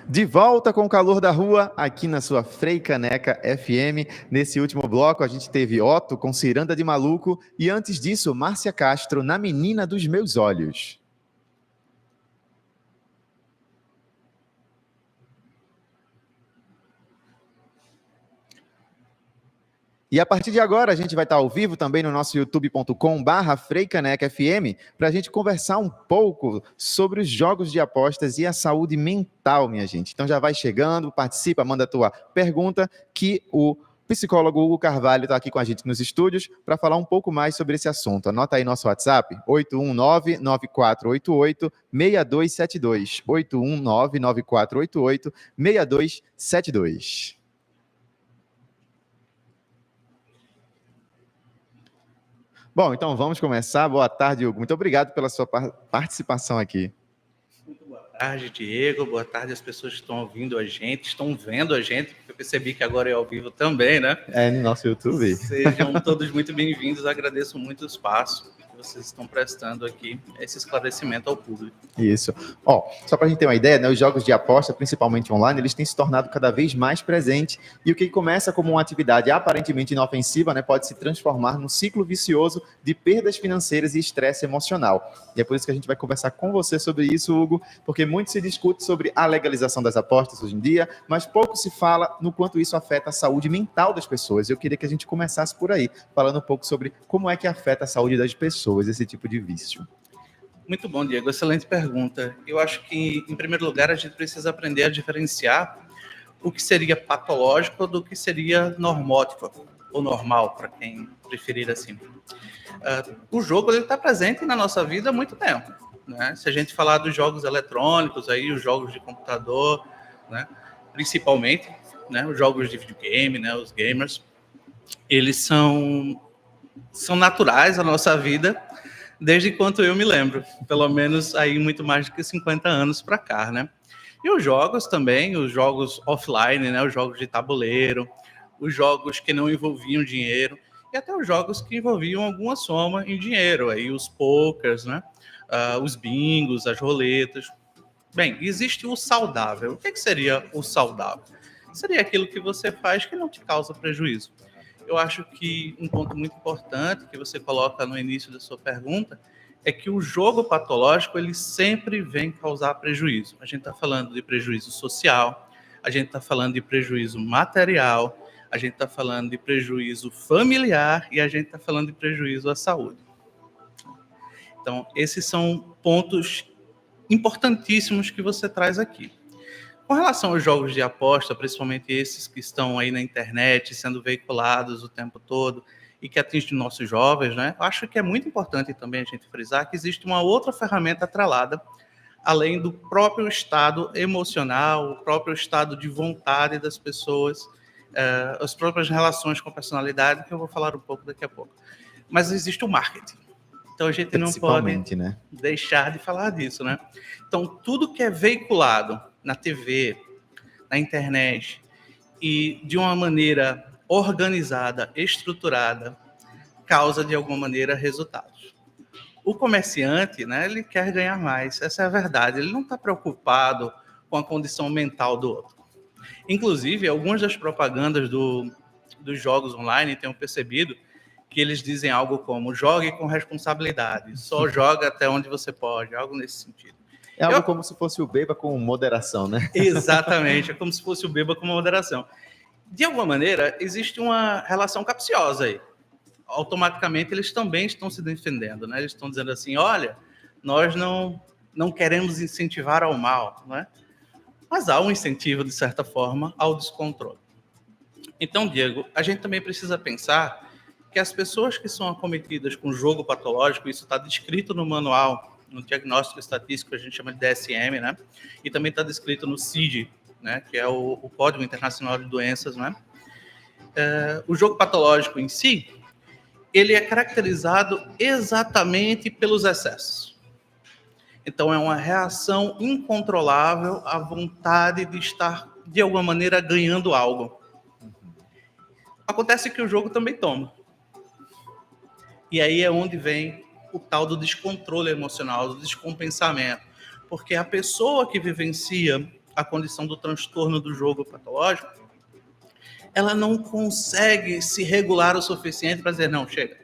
De volta com o calor da rua, aqui na sua Freicaneca FM. Nesse último bloco, a gente teve Otto com Ciranda de Maluco e antes disso, Márcia Castro na Menina dos Meus Olhos. E a partir de agora, a gente vai estar ao vivo também no nosso youtube.com/FreicanecFM para a gente conversar um pouco sobre os jogos de apostas e a saúde mental, minha gente. Então já vai chegando, participa, manda a tua pergunta, que o psicólogo Hugo Carvalho está aqui com a gente nos estúdios para falar um pouco mais sobre esse assunto. Anota aí nosso WhatsApp, 819-9488-6272. 819-9488-6272. Bom, então vamos começar. Boa tarde, Hugo. Muito obrigado pela sua participação aqui. Muito boa tarde, Diego. Boa tarde às pessoas que estão ouvindo a gente, estão vendo a gente, porque eu percebi que agora é ao vivo também, né? É, no nosso YouTube. Sejam todos muito bem-vindos. Agradeço muito o espaço que vocês estão prestando aqui, esse esclarecimento ao público. Isso. Só para a gente ter uma ideia, né, os jogos de aposta, principalmente online, eles têm se tornado cada vez mais presentes e o que começa como uma atividade aparentemente inofensiva, né, pode se transformar num ciclo vicioso de perdas financeiras e estresse emocional. E é por isso que a gente vai conversar com você sobre isso, Hugo, porque muito se discute sobre a legalização das apostas hoje em dia, mas pouco se fala no quanto isso afeta a saúde mental das pessoas. Eu queria que a gente começasse por aí, falando um pouco sobre como é que afeta a saúde das pessoas esse tipo de vício. Muito bom, Diego. Excelente pergunta. Eu acho que, em primeiro lugar, a gente precisa aprender a diferenciar o que seria patológico do que seria normótico, ou normal, para quem preferir assim. O jogo está presente na nossa vida há muito tempo, né? Se a gente falar dos jogos eletrônicos, aí, os jogos de computador, né? Principalmente, né? Os jogos de videogame, né? Os gamers, eles são naturais à nossa vida, desde quanto eu me lembro, pelo menos aí muito mais do que 50 anos para cá, né? E os jogos também, os jogos offline, né? Os jogos de tabuleiro, os jogos que não envolviam dinheiro, e até os jogos que envolviam alguma soma em dinheiro, aí os pokers, né? Os bingos, as roletas. Bem, existe o saudável. O que seria o saudável? Seria aquilo que você faz que não te causa prejuízo. Eu acho que um ponto muito importante que você coloca no início da sua pergunta é que o jogo patológico ele sempre vem causar prejuízo. A gente está falando de prejuízo social, a gente está falando de prejuízo material, a gente está falando de prejuízo familiar e a gente está falando de prejuízo à saúde. Então, esses são pontos importantíssimos que você traz aqui. Com relação aos jogos de aposta, principalmente esses que estão aí na internet, sendo veiculados o tempo todo e que atingem nossos jovens, né? Eu acho que é muito importante também a gente frisar que existe uma outra ferramenta atrelada, além do próprio estado emocional, o próprio estado de vontade das pessoas, as próprias relações com a personalidade, que eu vou falar um pouco daqui a pouco. Mas existe o marketing. Então a gente não pode, né, deixar de falar disso, né? Então tudo que é veiculado na TV, na internet e de uma maneira organizada, estruturada, causa de alguma maneira resultados. O comerciante, né, ele quer ganhar mais, essa é a verdade. Ele não está preocupado com a condição mental do outro. Inclusive, algumas das propagandas dos jogos online tenho percebido que eles dizem algo como jogue com responsabilidade, só joga até onde você pode, algo nesse sentido. É algo como se fosse o beba com moderação, né? Exatamente, é como se fosse o beba com moderação. De alguma maneira, existe uma relação capciosa aí. Automaticamente, eles também estão se defendendo, né? Eles estão dizendo assim, olha, nós não queremos incentivar ao mal, né? Mas há um incentivo, de certa forma, ao descontrole. Então, Diego, a gente também precisa pensar que as pessoas que são acometidas com jogo patológico, isso está descrito no manual, no diagnóstico estatístico, a gente chama de DSM, né? E também está descrito no CID, né? Que é o Código Internacional de Doenças, né? O jogo patológico em si, ele é caracterizado exatamente pelos excessos. Então, é uma reação incontrolável à vontade de estar, de alguma maneira, ganhando algo. Acontece que o jogo também toma. E aí é onde vem o tal do descontrole emocional, do descompensamento. Porque a pessoa que vivencia a condição do transtorno do jogo patológico, ela não consegue se regular o suficiente para dizer, não, chega,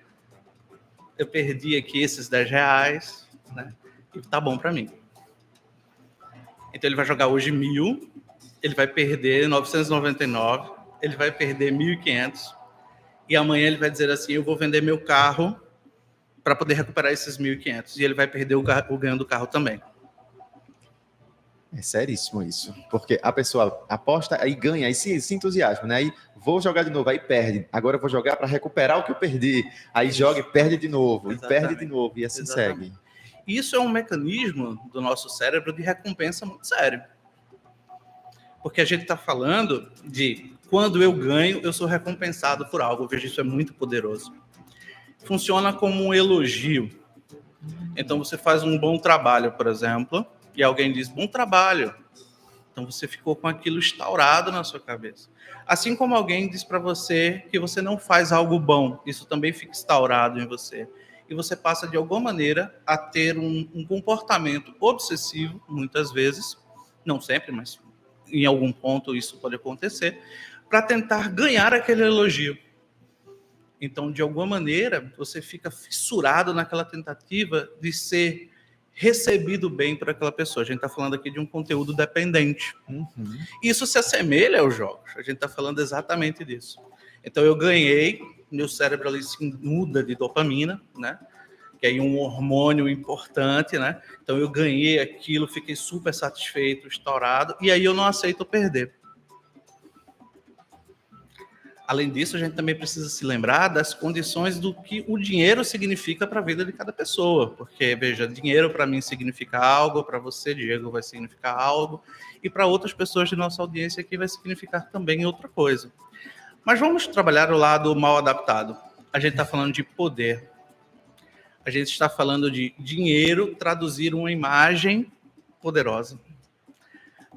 eu perdi aqui esses R$10, né? E tá bom para mim. Então ele vai jogar hoje 1.000, ele vai perder 999, ele vai perder 1.500, e amanhã ele vai dizer assim, eu vou vender meu carro para poder recuperar esses 1.500, e ele vai perder o ganho do carro também. É seríssimo isso, porque a pessoa aposta, aí ganha, aí se entusiasma, né? Aí vou jogar de novo, aí perde. Agora eu vou jogar para recuperar o que eu perdi. Aí joga e perde de novo, e perde de novo, e assim segue. Isso é um mecanismo do nosso cérebro de recompensa muito sério. Porque a gente está falando de quando eu ganho, eu sou recompensado por algo. Eu vejo isso é muito poderoso. Funciona como um elogio. Então você faz um bom trabalho, por exemplo, e alguém diz, bom trabalho. Então você ficou com aquilo instaurado na sua cabeça. Assim como alguém diz para você que você não faz algo bom, isso também fica instaurado em você. E você passa, de alguma maneira, a ter um comportamento obsessivo, muitas vezes, não sempre, mas em algum ponto isso pode acontecer, para tentar ganhar aquele elogio. Então, de alguma maneira, você fica fissurado naquela tentativa de ser recebido bem por aquela pessoa. A gente está falando aqui de um conteúdo dependente. Uhum. Isso se assemelha aos jogos. A gente está falando exatamente disso. Então, eu ganhei, meu cérebro ali se muda de dopamina, né? Que é um hormônio importante, né? Então, eu ganhei aquilo, fiquei super satisfeito, estourado, e aí eu não aceito perder. Além disso, a gente também precisa se lembrar das condições do que o dinheiro significa para a vida de cada pessoa. Porque, veja, dinheiro para mim significa algo, para você, Diego, vai significar algo, e para outras pessoas de nossa audiência aqui vai significar também outra coisa. Mas vamos trabalhar o lado mal adaptado. A gente está falando de poder. A gente está falando de dinheiro traduzir uma imagem poderosa.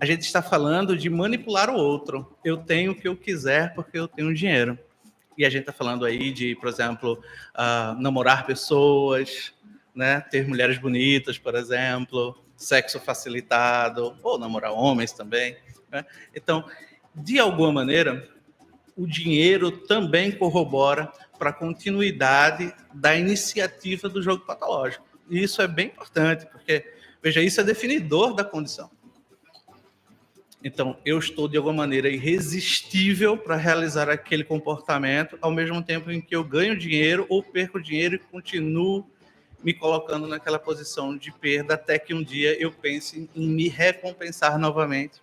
A gente está falando de manipular o outro. Eu tenho o que eu quiser porque eu tenho dinheiro. E a gente está falando aí de, por exemplo, namorar pessoas, né? Ter mulheres bonitas, por exemplo, sexo facilitado, ou namorar homens também, né? Então, de alguma maneira, o dinheiro também corrobora para a continuidade da iniciativa do jogo patológico. E isso é bem importante, porque, veja, isso é definidor da condição. Então, eu estou, de alguma maneira, irresistível para realizar aquele comportamento, ao mesmo tempo em que eu ganho dinheiro ou perco dinheiro e continuo me colocando naquela posição de perda, até que um dia eu pense em me recompensar novamente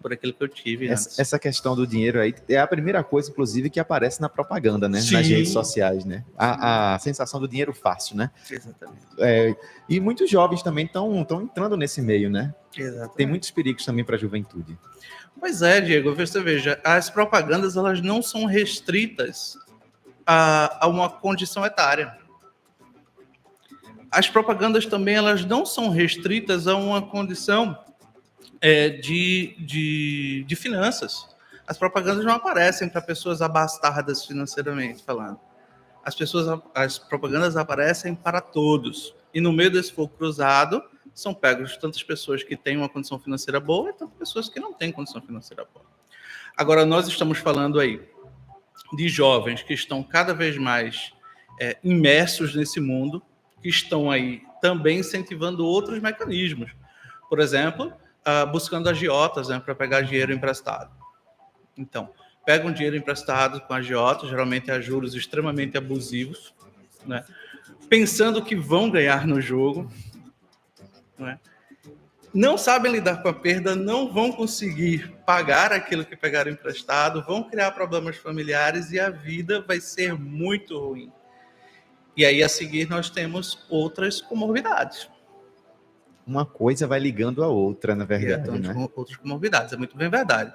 por aquilo que eu tive antes. Essa questão do dinheiro aí é a primeira coisa, inclusive, que aparece na propaganda, né? Sim. Nas redes sociais, né? A sensação do dinheiro fácil, né? Exatamente. E muitos jovens também estão entrando nesse meio, né? Exatamente. Tem muitos perigos também para a juventude. Pois é, Diego, você veja, as propagandas elas não são restritas a uma condição etária. As propagandas também elas não são restritas a uma condição de finanças. As propagandas não aparecem para pessoas abastardas financeiramente falando. As propagandas aparecem para todos. E no meio desse fogo cruzado, são pegos tantas pessoas que têm uma condição financeira boa e tantas pessoas que não têm condição financeira boa. Agora, nós estamos falando aí de jovens que estão cada vez mais imersos nesse mundo, que estão aí também incentivando outros mecanismos. Por exemplo, buscando agiotas, né, para pegar dinheiro emprestado. Então, pegam dinheiro emprestado com agiotas, geralmente a juros extremamente abusivos, né, pensando que vão ganhar no jogo, né, não sabem lidar com a perda, não vão conseguir pagar aquilo que pegaram emprestado, vão criar problemas familiares e a vida vai ser muito ruim. E aí, a seguir, nós temos outras comorbidades. Uma coisa vai ligando a outra, na verdade, né? Outras comorbidades, é muito bem verdade.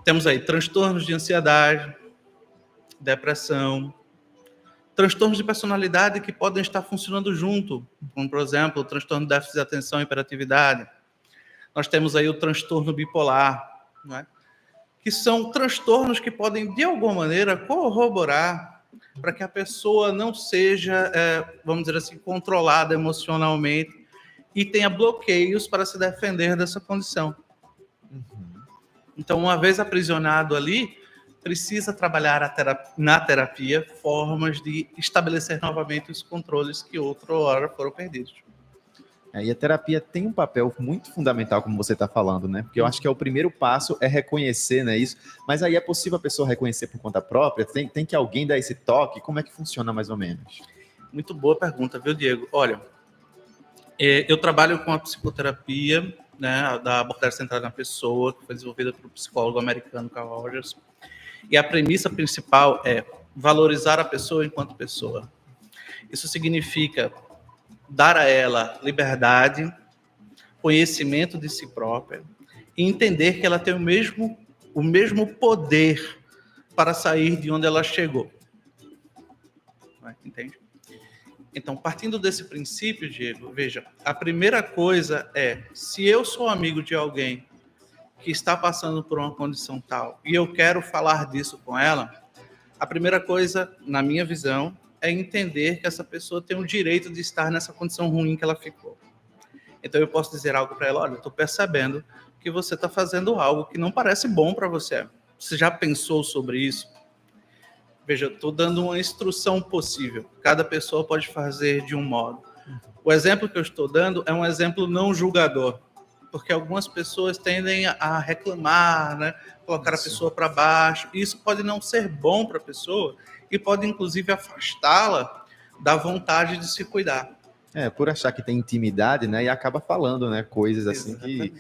Temos aí transtornos de ansiedade, depressão, transtornos de personalidade que podem estar funcionando junto, como, por exemplo, o transtorno de déficit de atenção e hiperatividade. Nós temos aí o transtorno bipolar, né? Que são transtornos que podem, de alguma maneira, corroborar para que a pessoa não seja, vamos dizer assim, controlada emocionalmente e tenha bloqueios para se defender dessa condição. Então, uma vez aprisionado ali, precisa trabalhar na terapia formas de estabelecer novamente os controles que outra hora foram perdidos. E a terapia tem um papel muito fundamental, como você está falando, né? Porque eu acho que o primeiro passo é reconhecer, né, isso. Mas aí é possível a pessoa reconhecer por conta própria? Tem que alguém dar esse toque? Como é que funciona mais ou menos? Muito boa pergunta, viu, Diego? Olha, eu trabalho com a psicoterapia, né, da abordagem centrada na pessoa, que foi desenvolvida pelo psicólogo americano Carl Rogers. E a premissa principal é valorizar a pessoa enquanto pessoa. Isso significa dar a ela liberdade, conhecimento de si própria e entender que ela tem o mesmo poder para sair de onde ela chegou. Entende? Então, partindo desse princípio, Diego, veja, a primeira coisa é, se eu sou amigo de alguém que está passando por uma condição tal e eu quero falar disso com ela, a primeira coisa, na minha visão, é entender que essa pessoa tem o direito de estar nessa condição ruim que ela ficou. Então eu posso dizer algo para ela, olha, eu estou percebendo que você está fazendo algo que não parece bom para você. Você já pensou sobre isso? Veja, eu estou dando uma instrução possível. Cada pessoa pode fazer de um modo. O exemplo que eu estou dando é um exemplo não julgador, porque algumas pessoas tendem a reclamar, né? Colocar a pessoa para baixo. Isso pode não ser bom para a pessoa e pode, inclusive, afastá-la da vontade de se cuidar. Por achar que tem intimidade, né? E acaba falando, né? Coisas assim que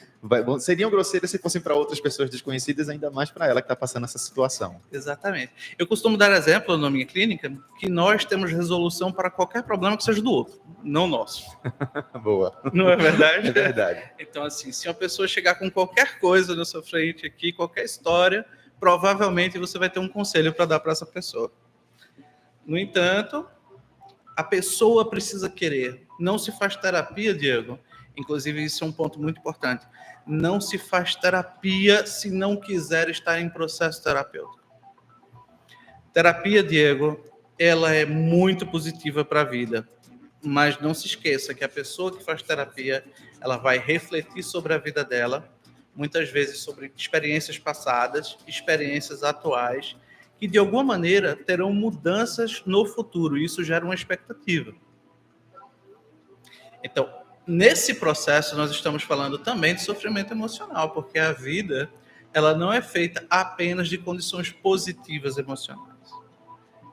seriam grosseiras se fossem para outras pessoas desconhecidas, ainda mais para ela que está passando essa situação. Exatamente. Eu costumo dar exemplo na minha clínica que nós temos resolução para qualquer problema que seja do outro, não nosso. Boa. Não é verdade? É verdade. Então, assim, se uma pessoa chegar com qualquer coisa na sua frente aqui, qualquer história, provavelmente você vai ter um conselho para dar para essa pessoa. No entanto, a pessoa precisa querer. Não se faz terapia, Diego. Inclusive, isso é um ponto muito importante. Não se faz terapia se não quiser estar em processo terapêutico. Terapia, Diego, ela é muito positiva para a vida. Mas não se esqueça que a pessoa que faz terapia, ela vai refletir sobre a vida dela, muitas vezes sobre experiências passadas, experiências atuais, que de alguma maneira terão mudanças no futuro. Isso gera uma expectativa. Então, nesse processo, nós estamos falando também de sofrimento emocional, porque a vida, ela não é feita apenas de condições positivas emocionais.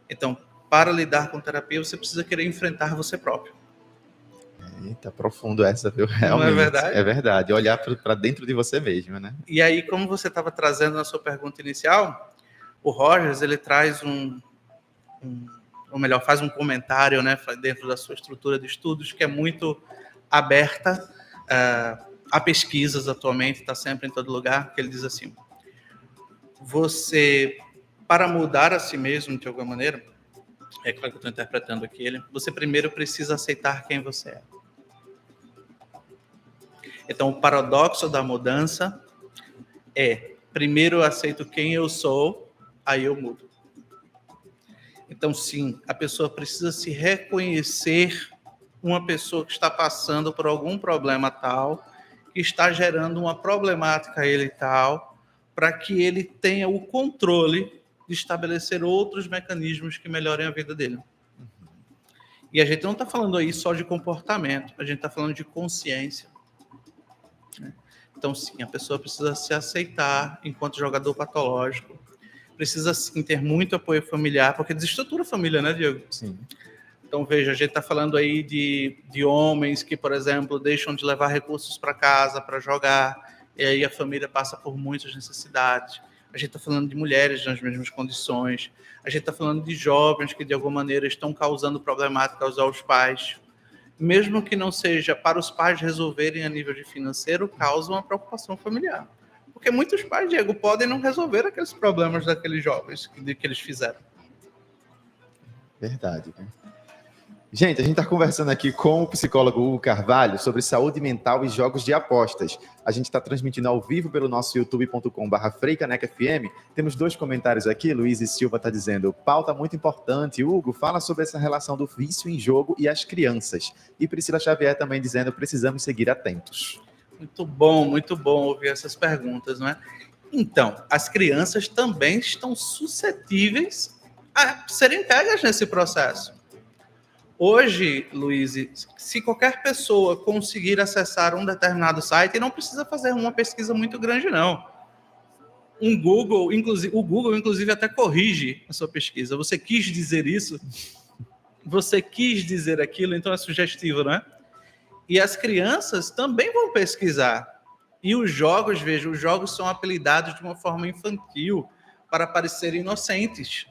Então, para lidar com terapia, você precisa querer enfrentar você próprio. Eita, profundo essa, viu? Realmente. Não é verdade? É verdade. Olhar para dentro de você mesmo, né? E aí, como você estava trazendo na sua pergunta inicial, o Rogers, ele traz ou melhor, faz um comentário, né, dentro da sua estrutura de estudos, que é muito aberta a pesquisas atualmente, está sempre em todo lugar, que ele diz assim, você, para mudar a si mesmo, de alguma maneira, é claro que eu estou interpretando aqui ele, você primeiro precisa aceitar quem você é. Então, o paradoxo da mudança é, primeiro eu aceito quem eu sou, aí eu mudo. Então, sim, a pessoa precisa se reconhecer uma pessoa que está passando por algum problema tal, que está gerando uma problemática a ele tal, para que ele tenha o controle de estabelecer outros mecanismos que melhorem a vida dele. E a gente não está falando aí só de comportamento, a gente está falando de consciência. Então, sim, a pessoa precisa se aceitar enquanto jogador patológico, precisa, sim, ter muito apoio familiar, porque desestrutura a família, né, Diego? Sim. Então, veja, a gente está falando aí de homens que, por exemplo, deixam de levar recursos para casa para jogar, e aí a família passa por muitas necessidades. A gente está falando de mulheres nas mesmas condições. A gente está falando de jovens que, de alguma maneira, estão causando problemáticas aos pais. Mesmo que não seja para os pais resolverem a nível de financeiro, causa uma preocupação familiar. Porque muitos pais, Diego, podem não resolver aqueles problemas daqueles jovens que eles fizeram. Verdade, né? Gente, a gente está conversando aqui com o psicólogo Hugo Carvalho sobre saúde mental e jogos de apostas. A gente está transmitindo ao vivo pelo nosso youtube.com/FreiCanecFM. Temos 2 comentários aqui. Luiz e Silva está dizendo: pauta muito importante. Hugo, fala sobre essa relação do vício em jogo e as crianças. E Priscila Xavier também dizendo: precisamos seguir atentos. Muito bom ouvir essas perguntas, não é? Então, as crianças também estão suscetíveis a serem pegas nesse processo. Hoje, Luiz, se qualquer pessoa conseguir acessar um determinado site, não precisa fazer uma pesquisa muito grande, não. O Google, inclusive, até corrige a sua pesquisa. Você quis dizer isso? Você quis dizer aquilo? Então é sugestivo, não é? E as crianças também vão pesquisar. E os jogos, veja, os jogos são apelidados de uma forma infantil para parecerem inocentes.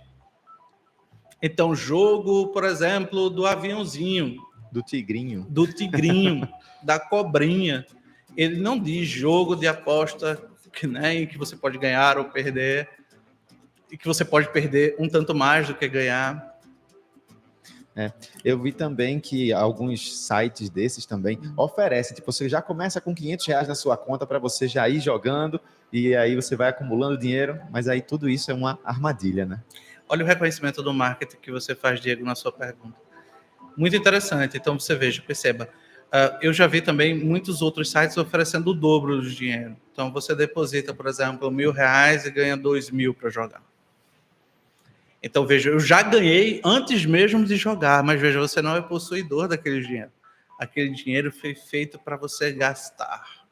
Então, jogo, por exemplo, do aviãozinho. Do tigrinho. Do tigrinho, da cobrinha. Ele não diz jogo de aposta em que você pode ganhar ou perder, e que você pode perder um tanto mais do que ganhar. Eu vi também que alguns sites desses também oferecem, tipo, você já começa com R$500 na sua conta para você já ir jogando, e aí você vai acumulando dinheiro, mas aí tudo isso é uma armadilha, né? Olha o reconhecimento do marketing que você faz, Diego, na sua pergunta. Muito interessante. Então, você veja, perceba. Eu já vi também muitos outros sites oferecendo o dobro do dinheiro. Então, você deposita, por exemplo, R$1.000 e ganha 2.000 para jogar. Então, veja, eu já ganhei antes mesmo de jogar, mas veja, você não é possuidor daquele dinheiro. Aquele dinheiro foi feito para você gastar.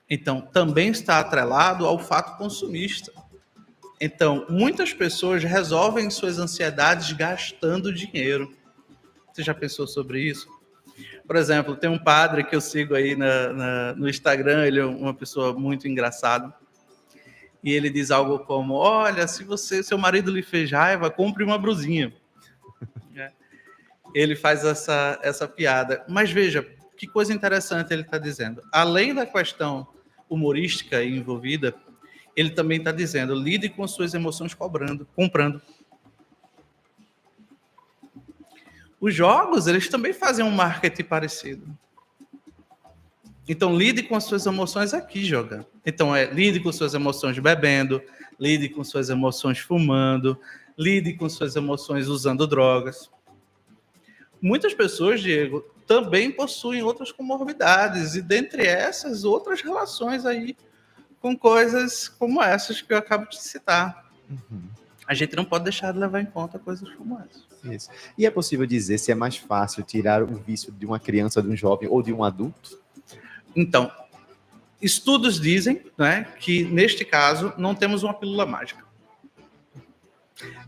Então, também está atrelado ao fato consumista. Então, muitas pessoas resolvem suas ansiedades gastando dinheiro. Você já pensou sobre isso? Por exemplo, tem um padre que eu sigo aí no Instagram, ele é uma pessoa muito engraçada, e ele diz algo como: olha, se seu marido lhe fez raiva, compre uma brusinha. Ele faz essa piada. Mas veja, que coisa interessante ele está dizendo. Além da questão humorística envolvida, ele também está dizendo: lide com suas emoções comprando. Os jogos, eles também fazem um marketing parecido. Então, lide com as suas emoções aqui jogando. Então, lide com suas emoções bebendo, lide com suas emoções fumando, lide com suas emoções usando drogas. Muitas pessoas, Diego, também possuem outras comorbidades, e dentre essas, outras relações aí com coisas como essas que eu acabo de citar. Uhum. A gente não pode deixar de levar em conta coisas como essas. Isso. E é possível dizer se é mais fácil tirar o vício de uma criança, de um jovem ou de um adulto? Então, estudos dizem, né, que, neste caso, não temos uma pílula mágica.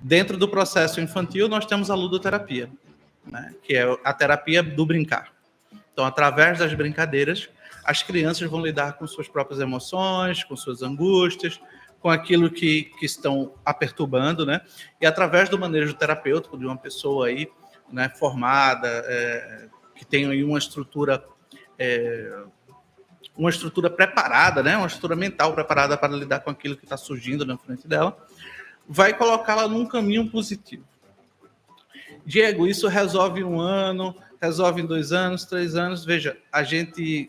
Dentro do processo infantil, nós temos a ludoterapia, né, que é a terapia do brincar. Então, através das brincadeiras, as crianças vão lidar com suas próprias emoções, com suas angústias, com aquilo que estão a perturbando, né? E através do manejo terapêutico de uma pessoa aí, né, formada, que tem aí uma estrutura preparada, né? Uma estrutura mental preparada para lidar com aquilo que está surgindo na frente dela, vai colocá-la num caminho positivo. Diego, isso resolve em 1 ano, resolve em 2 anos, 3 anos. Veja,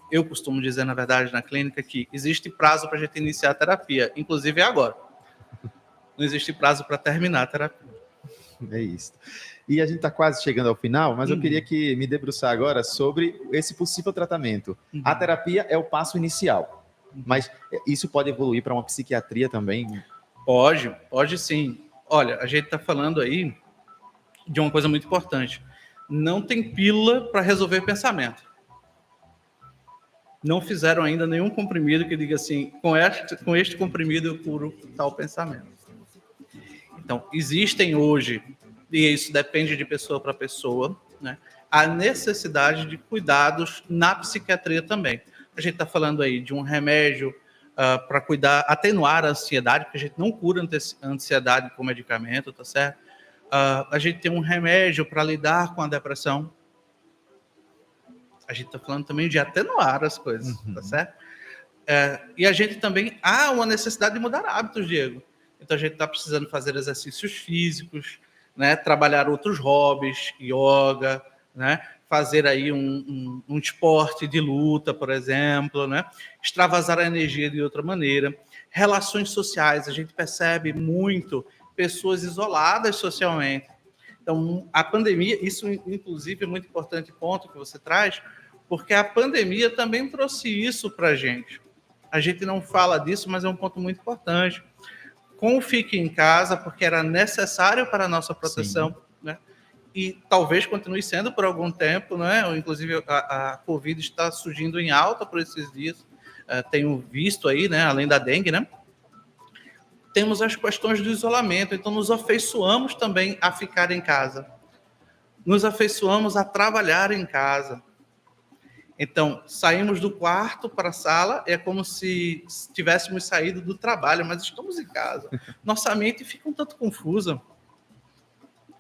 eu costumo dizer, na verdade, na clínica, que existe prazo para a gente iniciar a terapia, inclusive agora. Não existe prazo para terminar a terapia. É isso. E a gente está quase chegando ao final, mas eu queria que me debruçar agora sobre esse possível tratamento. A terapia é o passo inicial, mas isso pode evoluir para uma psiquiatria também? Pode sim. Olha, a gente está falando aí de uma coisa muito importante. Não tem pílula para resolver pensamento. Não fizeram ainda nenhum comprimido que diga assim: com este comprimido eu curo tal pensamento. Então, existem hoje, e isso depende de pessoa para pessoa, né, a necessidade de cuidados na psiquiatria também. A gente está falando aí de um remédio para atenuar a ansiedade, porque a gente não cura a ansiedade com medicamento, tá certo? A gente tem um remédio para lidar com a depressão. A gente está falando também de atenuar as coisas, tá certo? E a gente também há uma necessidade de mudar hábitos, Diego. Então a gente está precisando fazer exercícios físicos, né? Trabalhar outros hobbies, yoga, né? Fazer aí um esporte de luta, por exemplo, né? Extravasar a energia de outra maneira. Relações sociais, a gente percebe muito pessoas isoladas socialmente. Então, a pandemia, isso inclusive é muito importante ponto que você traz, porque a pandemia também trouxe isso para a gente. A gente não fala disso, mas é um ponto muito importante. Com o Fique em Casa, porque era necessário para a nossa proteção, sim, né? E talvez continue sendo por algum tempo, né? Inclusive a Covid está surgindo em alta por esses dias. Tenho visto aí, né? Além da dengue, né? Temos as questões do isolamento, então nos afeiçoamos também a ficar em casa. Nos afeiçoamos a trabalhar em casa. Então, saímos do quarto para a sala, é como se tivéssemos saído do trabalho, mas estamos em casa. Nossa mente fica um tanto confusa,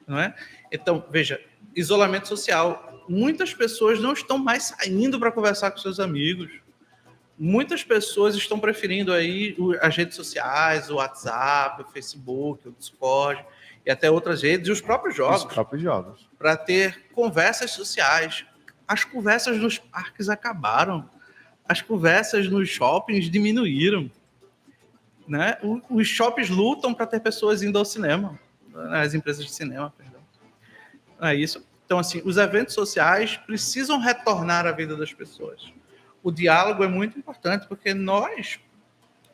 não é? Então, veja, isolamento social. Muitas pessoas não estão mais saindo para conversar com seus amigos. Muitas pessoas estão preferindo aí as redes sociais, o WhatsApp, o Facebook, o Discord, e até outras redes, e os próprios jogos. Para ter conversas sociais. As conversas nos parques acabaram. As conversas nos shoppings diminuíram. Né? Os shoppings lutam para ter pessoas indo ao cinema. As empresas de cinema, perdão. É isso. Então, assim, os eventos sociais precisam retornar à vida das pessoas. O diálogo é muito importante, porque nós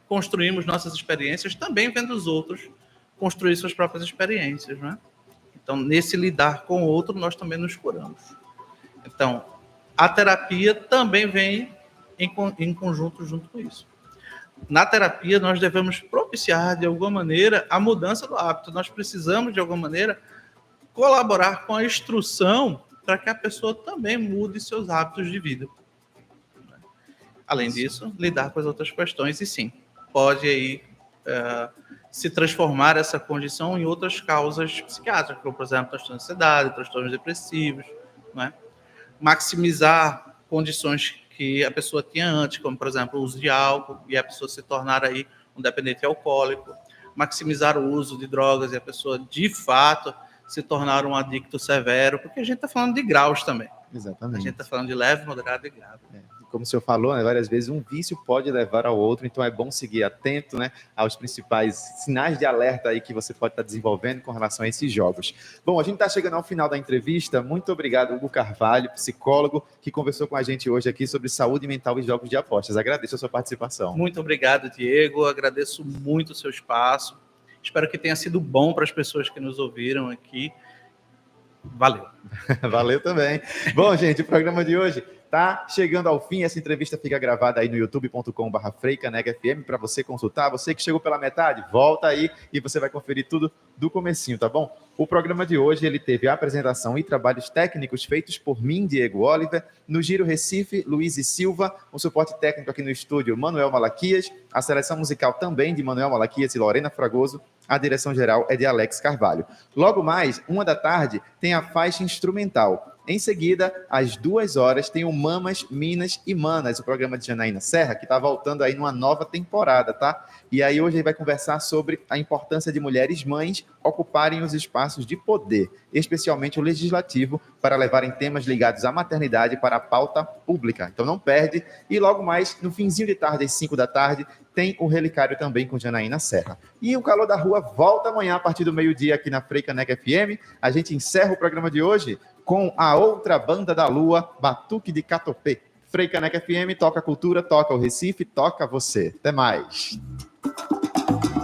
construímos nossas experiências também vendo os outros construir suas próprias experiências. Né? Então, nesse lidar com o outro, nós também nos curamos. Então, a terapia também vem em conjunto junto com isso. Na terapia, nós devemos propiciar, de alguma maneira, a mudança do hábito. Nós precisamos, de alguma maneira, colaborar com a instrução para que a pessoa também mude seus hábitos de vida. Além disso, lidar com as outras questões. E sim, pode aí se transformar essa condição em outras causas psiquiátricas, como, por exemplo, transtorno de ansiedade, transtornos depressivos, né? Maximizar condições que a pessoa tinha antes, como, por exemplo, o uso de álcool, e a pessoa se tornar aí um dependente alcoólico, maximizar o uso de drogas e a pessoa, de fato, se tornar um adicto severo, porque a gente está falando de graus também. Exatamente. A gente está falando de leve, moderado e grave. Como o senhor falou, né, várias vezes, um vício pode levar ao outro, então é bom seguir atento, né, aos principais sinais de alerta aí que você pode estar desenvolvendo com relação a esses jogos. Bom, a gente está chegando ao final da entrevista. Muito obrigado, Hugo Carvalho, psicólogo, que conversou com a gente hoje aqui sobre saúde mental e jogos de apostas. Agradeço a sua participação. Muito obrigado, Diego. Agradeço muito o seu espaço. Espero que tenha sido bom para as pessoas que nos ouviram aqui. Valeu. Valeu também. Bom, gente, o programa de hoje tá chegando ao fim. Essa entrevista fica gravada aí no youtube.com/FreiCanecFM para você consultar. Você que chegou pela metade, volta aí e você vai conferir tudo do comecinho, tá bom? O programa de hoje, ele teve a apresentação e trabalhos técnicos feitos por mim, Diego Oliver, no Giro Recife, Luiz e Silva, o suporte técnico aqui no estúdio, Manuel Malaquias, a seleção musical também de Manuel Malaquias e Lorena Fragoso, a direção geral é de Alex Carvalho. Logo mais, 13h, tem a faixa instrumental. Em seguida, às 2h, tem o Mamas, Minas e Manas, o programa de Janaína Serra, que está voltando aí numa nova temporada, tá? E aí hoje ele vai conversar sobre a importância de mulheres mães ocuparem os espaços de poder, especialmente o legislativo, para levarem temas ligados à maternidade para a pauta pública. Então não perde. E logo mais, no finzinho de tarde, às 5h, tem o Relicário também com Janaína Serra. E o Calor da Rua volta amanhã a partir do meio-dia aqui na Freicaneca FM. A gente encerra o programa de hoje com a outra banda da Lua, Batuque de Catopê. Freicaneca FM, toca a cultura, toca o Recife, toca você. Até mais.